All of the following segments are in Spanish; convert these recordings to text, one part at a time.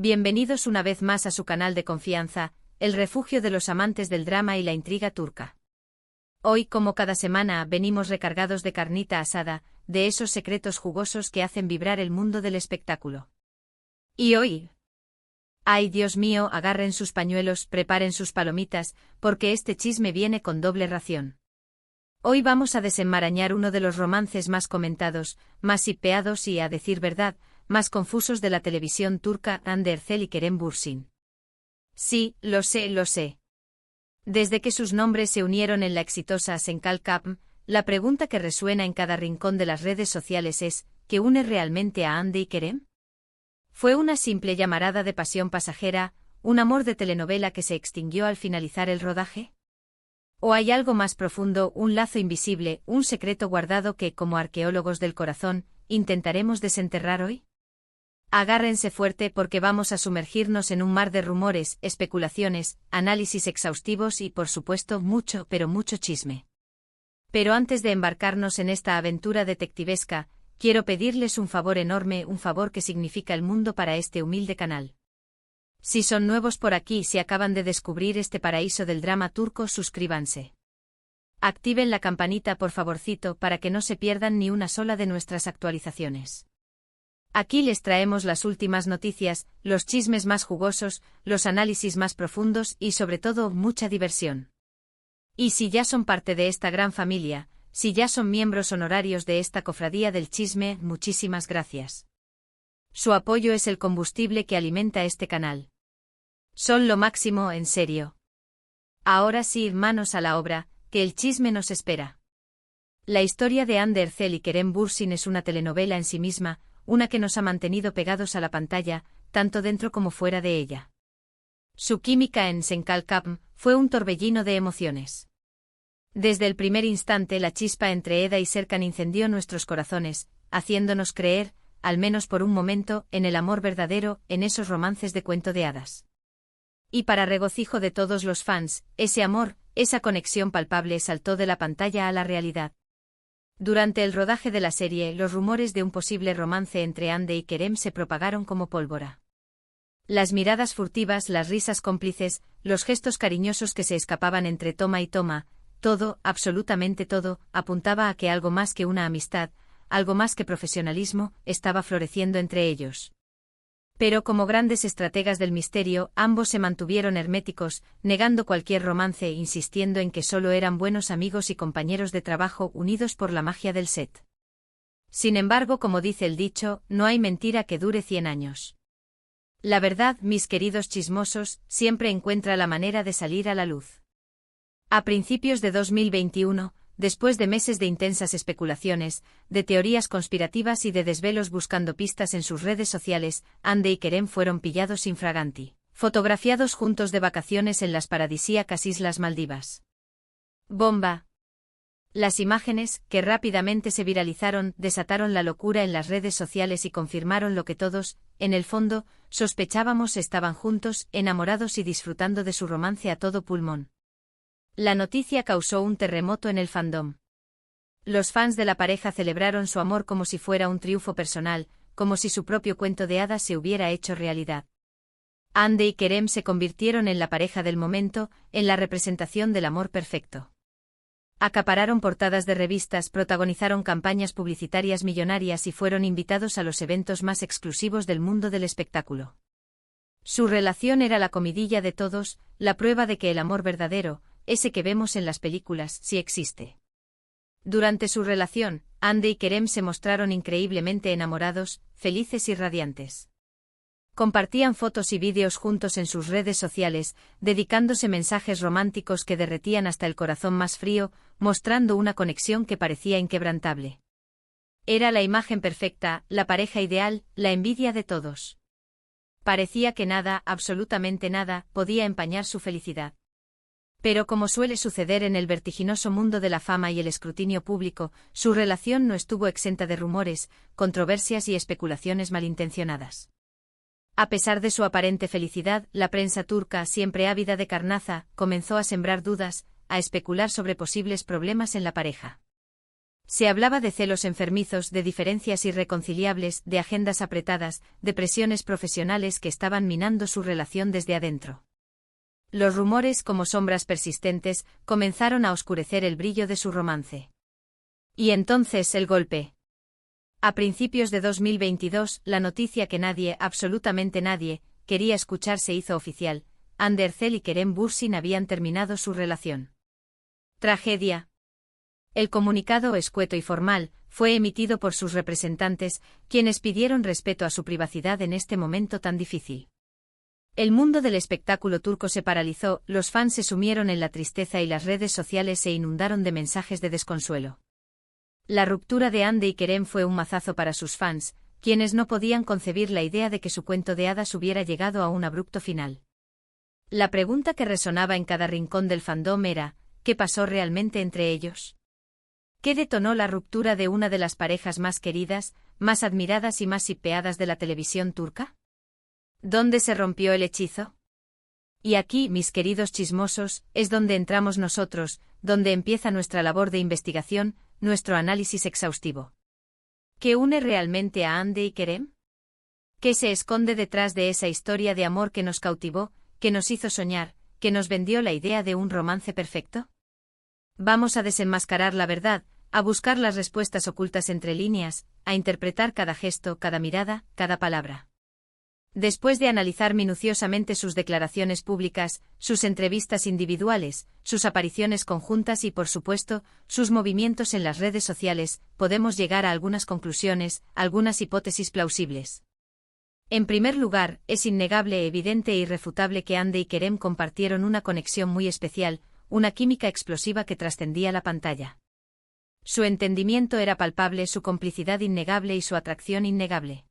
Bienvenidos una vez más a su canal de confianza, el refugio de los amantes del drama y la intriga turca. Hoy, como cada semana, venimos recargados de carnita asada, de esos secretos jugosos que hacen vibrar el mundo del espectáculo. Y hoy... ¡Ay, Dios mío! Agarren sus pañuelos, preparen sus palomitas, porque este chisme viene con doble ración. Hoy vamos a desenmarañar uno de los romances más comentados, más hipeados y, a decir verdad, más confusos de la televisión turca, Hande Erçel y Kerem Bürsin. Sí, lo sé. Desde que sus nombres se unieron en la exitosa Senkal Cup, la pregunta que resuena en cada rincón de las redes sociales es, ¿qué une realmente a Hande y Kerem? ¿Fue una simple llamarada de pasión pasajera, un amor de telenovela que se extinguió al finalizar el rodaje? ¿O hay algo más profundo, un lazo invisible, un secreto guardado que, como arqueólogos del corazón, intentaremos desenterrar hoy? Agárrense fuerte porque vamos a sumergirnos en un mar de rumores, especulaciones, análisis exhaustivos y, por supuesto, mucho, pero mucho chisme. Pero antes de embarcarnos en esta aventura detectivesca, quiero pedirles un favor enorme, un favor que significa el mundo para este humilde canal. Si son nuevos por aquí, si acaban de descubrir este paraíso del drama turco, suscríbanse. Activen la campanita por favorcito para que no se pierdan ni una sola de nuestras actualizaciones. Aquí les traemos las últimas noticias, los chismes más jugosos, los análisis más profundos y sobre todo mucha diversión. Y si ya son parte de esta gran familia, si ya son miembros honorarios de esta cofradía del chisme, muchísimas gracias. Su apoyo es el combustible que alimenta este canal. Son lo máximo, en serio. Ahora sí, manos a la obra, que el chisme nos espera. La historia de Hande Erçel y Kerem Bürsin es una telenovela en sí misma, una que nos ha mantenido pegados a la pantalla, tanto dentro como fuera de ella. Su química en Senkal Cup fue un torbellino de emociones. Desde el primer instante la chispa entre Eda y Serkan incendió nuestros corazones, haciéndonos creer, al menos por un momento, en el amor verdadero, en esos romances de cuento de hadas. Y para regocijo de todos los fans, ese amor, esa conexión palpable saltó de la pantalla a la realidad. Durante el rodaje de la serie, los rumores de un posible romance entre Hande y Kerem se propagaron como pólvora. Las miradas furtivas, las risas cómplices, los gestos cariñosos que se escapaban entre toma y toma, todo, absolutamente todo, apuntaba a que algo más que una amistad, algo más que profesionalismo, estaba floreciendo entre ellos. Pero como grandes estrategas del misterio, ambos se mantuvieron herméticos, negando cualquier romance e insistiendo en que solo eran buenos amigos y compañeros de trabajo unidos por la magia del set. Sin embargo, como dice el dicho, no hay mentira que dure 100 años. La verdad, mis queridos chismosos, siempre encuentra la manera de salir a la luz. A principios de 2021, después de meses de intensas especulaciones, de teorías conspirativas y de desvelos buscando pistas en sus redes sociales, Hande y Kerem fueron pillados infraganti, fotografiados juntos de vacaciones en las paradisíacas Islas Maldivas. ¡Bomba! Las imágenes, que rápidamente se viralizaron, desataron la locura en las redes sociales y confirmaron lo que todos, en el fondo, sospechábamos: estaban juntos, enamorados y disfrutando de su romance a todo pulmón. La noticia causó un terremoto en el fandom. Los fans de la pareja celebraron su amor como si fuera un triunfo personal, como si su propio cuento de hadas se hubiera hecho realidad. Hande y Kerem se convirtieron en la pareja del momento, en la representación del amor perfecto. Acapararon portadas de revistas, protagonizaron campañas publicitarias millonarias y fueron invitados a los eventos más exclusivos del mundo del espectáculo. Su relación era la comidilla de todos, la prueba de que el amor verdadero, ese que vemos en las películas, sí existe. Durante su relación, Hande y Kerem se mostraron increíblemente enamorados, felices y radiantes. Compartían fotos y vídeos juntos en sus redes sociales, dedicándose mensajes románticos que derretían hasta el corazón más frío, mostrando una conexión que parecía inquebrantable. Era la imagen perfecta, la pareja ideal, la envidia de todos. Parecía que nada, absolutamente nada, podía empañar su felicidad. Pero como suele suceder en el vertiginoso mundo de la fama y el escrutinio público, su relación no estuvo exenta de rumores, controversias y especulaciones malintencionadas. A pesar de su aparente felicidad, la prensa turca, siempre ávida de carnaza, comenzó a sembrar dudas, a especular sobre posibles problemas en la pareja. Se hablaba de celos enfermizos, de diferencias irreconciliables, de agendas apretadas, de presiones profesionales que estaban minando su relación desde adentro. Los rumores, como sombras persistentes, comenzaron a oscurecer el brillo de su romance. Y entonces el golpe. A principios de 2022, la noticia que nadie, absolutamente nadie, quería escuchar se hizo oficial: Hande Erçel y Kerem Bürsin habían terminado su relación. Tragedia. El comunicado, escueto y formal, fue emitido por sus representantes, quienes pidieron respeto a su privacidad en este momento tan difícil. El mundo del espectáculo turco se paralizó, los fans se sumieron en la tristeza y las redes sociales se inundaron de mensajes de desconsuelo. La ruptura de Hande y Kerem fue un mazazo para sus fans, quienes no podían concebir la idea de que su cuento de hadas hubiera llegado a un abrupto final. La pregunta que resonaba en cada rincón del fandom era: ¿qué pasó realmente entre ellos? ¿Qué detonó la ruptura de una de las parejas más queridas, más admiradas y más shippeadas de la televisión turca? ¿Dónde se rompió el hechizo? Y aquí, mis queridos chismosos, es donde entramos nosotros, donde empieza nuestra labor de investigación, nuestro análisis exhaustivo. ¿Qué une realmente a Hande y Kerem? ¿Qué se esconde detrás de esa historia de amor que nos cautivó, que nos hizo soñar, que nos vendió la idea de un romance perfecto? Vamos a desenmascarar la verdad, a buscar las respuestas ocultas entre líneas, a interpretar cada gesto, cada mirada, cada palabra. Después de analizar minuciosamente sus declaraciones públicas, sus entrevistas individuales, sus apariciones conjuntas y, por supuesto, sus movimientos en las redes sociales, podemos llegar a algunas conclusiones, algunas hipótesis plausibles. En primer lugar, es innegable, evidente e irrefutable que Hande y Kerem compartieron una conexión muy especial, una química explosiva que trascendía la pantalla. Su entendimiento era palpable, su complicidad innegable y su atracción innegable.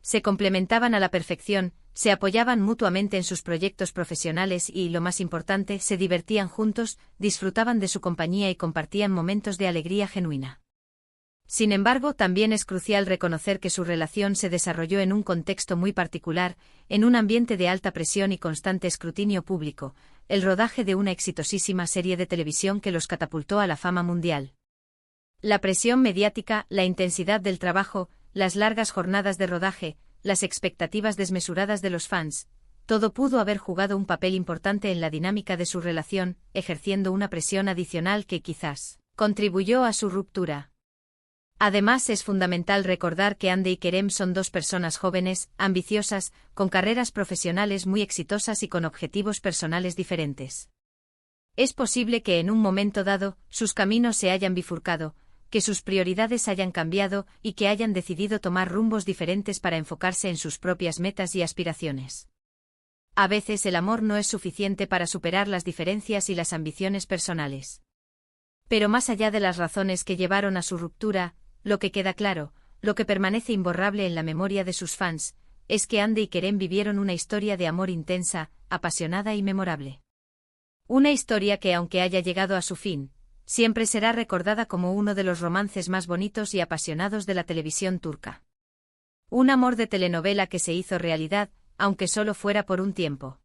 Se complementaban a la perfección, se apoyaban mutuamente en sus proyectos profesionales y, lo más importante, se divertían juntos, disfrutaban de su compañía y compartían momentos de alegría genuina. Sin embargo, también es crucial reconocer que su relación se desarrolló en un contexto muy particular, en un ambiente de alta presión y constante escrutinio público, el rodaje de una exitosísima serie de televisión que los catapultó a la fama mundial. La presión mediática, la intensidad del trabajo, las largas jornadas de rodaje, las expectativas desmesuradas de los fans, todo pudo haber jugado un papel importante en la dinámica de su relación, ejerciendo una presión adicional que quizás contribuyó a su ruptura. Además, es fundamental recordar que Hande y Kerem son dos personas jóvenes, ambiciosas, con carreras profesionales muy exitosas y con objetivos personales diferentes. Es posible que en un momento dado, sus caminos se hayan bifurcado, que sus prioridades hayan cambiado y que hayan decidido tomar rumbos diferentes para enfocarse en sus propias metas y aspiraciones. A veces el amor no es suficiente para superar las diferencias y las ambiciones personales. Pero más allá de las razones que llevaron a su ruptura, lo que queda claro, lo que permanece imborrable en la memoria de sus fans, es que Hande y Kerem vivieron una historia de amor intensa, apasionada y memorable. Una historia que, aunque haya llegado a su fin, siempre será recordada como uno de los romances más bonitos y apasionados de la televisión turca. Un amor de telenovela que se hizo realidad, aunque solo fuera por un tiempo.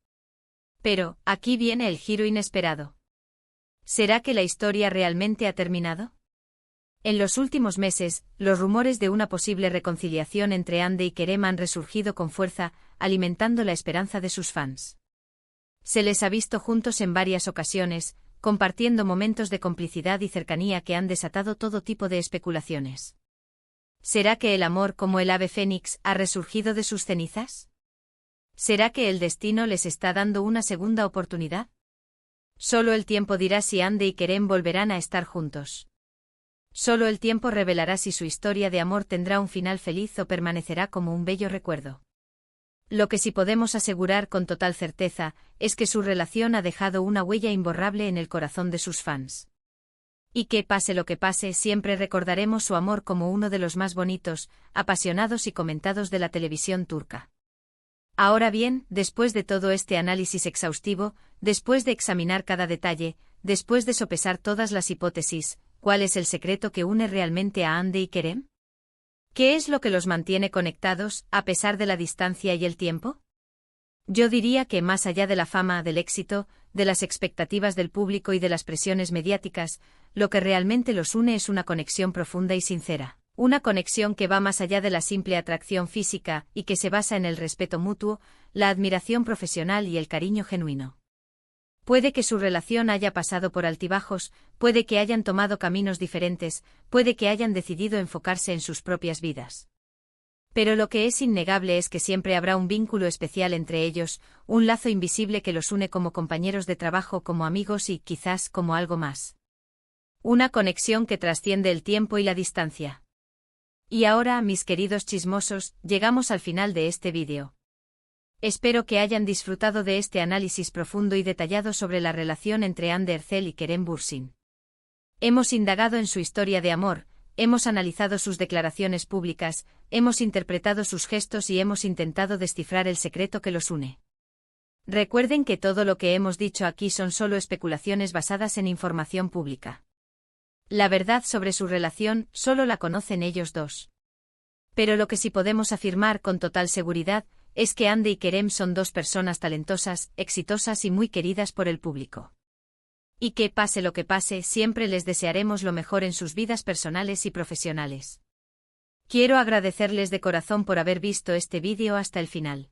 Pero, aquí viene el giro inesperado. ¿Será que la historia realmente ha terminado? En los últimos meses, los rumores de una posible reconciliación entre Hande y Kerem han resurgido con fuerza, alimentando la esperanza de sus fans. Se les ha visto juntos en varias ocasiones, compartiendo momentos de complicidad y cercanía que han desatado todo tipo de especulaciones. ¿Será que el amor, como el ave fénix, ha resurgido de sus cenizas? ¿Será que el destino les está dando una segunda oportunidad? Solo el tiempo dirá si Hande y Kerem volverán a estar juntos. Solo el tiempo revelará si su historia de amor tendrá un final feliz o permanecerá como un bello recuerdo. Lo que sí podemos asegurar con total certeza es que su relación ha dejado una huella imborrable en el corazón de sus fans. Y que, pase lo que pase, siempre recordaremos su amor como uno de los más bonitos, apasionados y comentados de la televisión turca. Ahora bien, después de todo este análisis exhaustivo, después de examinar cada detalle, después de sopesar todas las hipótesis, ¿cuál es el secreto que une realmente a Hande y Kerem? ¿Qué es lo que los mantiene conectados, a pesar de la distancia y el tiempo? Yo diría que más allá de la fama, del éxito, de las expectativas del público y de las presiones mediáticas, lo que realmente los une es una conexión profunda y sincera. Una conexión que va más allá de la simple atracción física y que se basa en el respeto mutuo, la admiración profesional y el cariño genuino. Puede que su relación haya pasado por altibajos, puede que hayan tomado caminos diferentes, puede que hayan decidido enfocarse en sus propias vidas. Pero lo que es innegable es que siempre habrá un vínculo especial entre ellos, un lazo invisible que los une como compañeros de trabajo, como amigos y, quizás, como algo más. Una conexión que trasciende el tiempo y la distancia. Y ahora, mis queridos chismosos, llegamos al final de este vídeo. Espero que hayan disfrutado de este análisis profundo y detallado sobre la relación entre Anne Derzel y Kerem Bürsin. Hemos indagado en su historia de amor, hemos analizado sus declaraciones públicas, hemos interpretado sus gestos y hemos intentado descifrar el secreto que los une. Recuerden que todo lo que hemos dicho aquí son solo especulaciones basadas en información pública. La verdad sobre su relación solo la conocen ellos dos. Pero lo que sí podemos afirmar con total seguridad es que Anne y Kerem son dos personas talentosas, exitosas y muy queridas por el público. Y que pase lo que pase, siempre les desearemos lo mejor en sus vidas personales y profesionales. Quiero agradecerles de corazón por haber visto este vídeo hasta el final.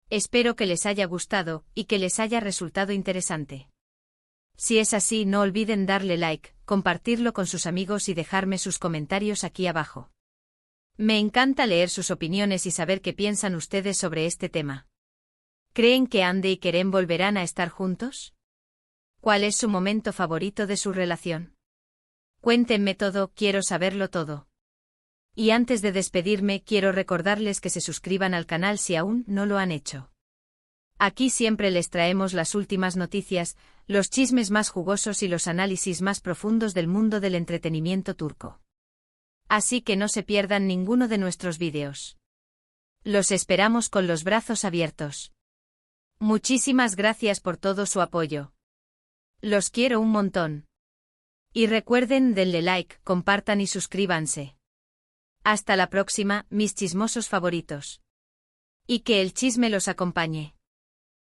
Espero que les haya gustado y que les haya resultado interesante. Si es así, no olviden darle like, compartirlo con sus amigos y dejarme sus comentarios aquí abajo. Me encanta leer sus opiniones y saber qué piensan ustedes sobre este tema. ¿Creen que Anne y Kerem volverán a estar juntos? ¿Cuál es su momento favorito de su relación? Cuéntenme todo, quiero saberlo todo. Y antes de despedirme, quiero recordarles que se suscriban al canal si aún no lo han hecho. Aquí siempre les traemos las últimas noticias, los chismes más jugosos y los análisis más profundos del mundo del entretenimiento turco. Así que no se pierdan ninguno de nuestros vídeos. Los esperamos con los brazos abiertos. Muchísimas gracias por todo su apoyo. Los quiero un montón. Y recuerden, denle like, compartan y suscríbanse. Hasta la próxima, mis chismosos favoritos. Y que el chisme los acompañe.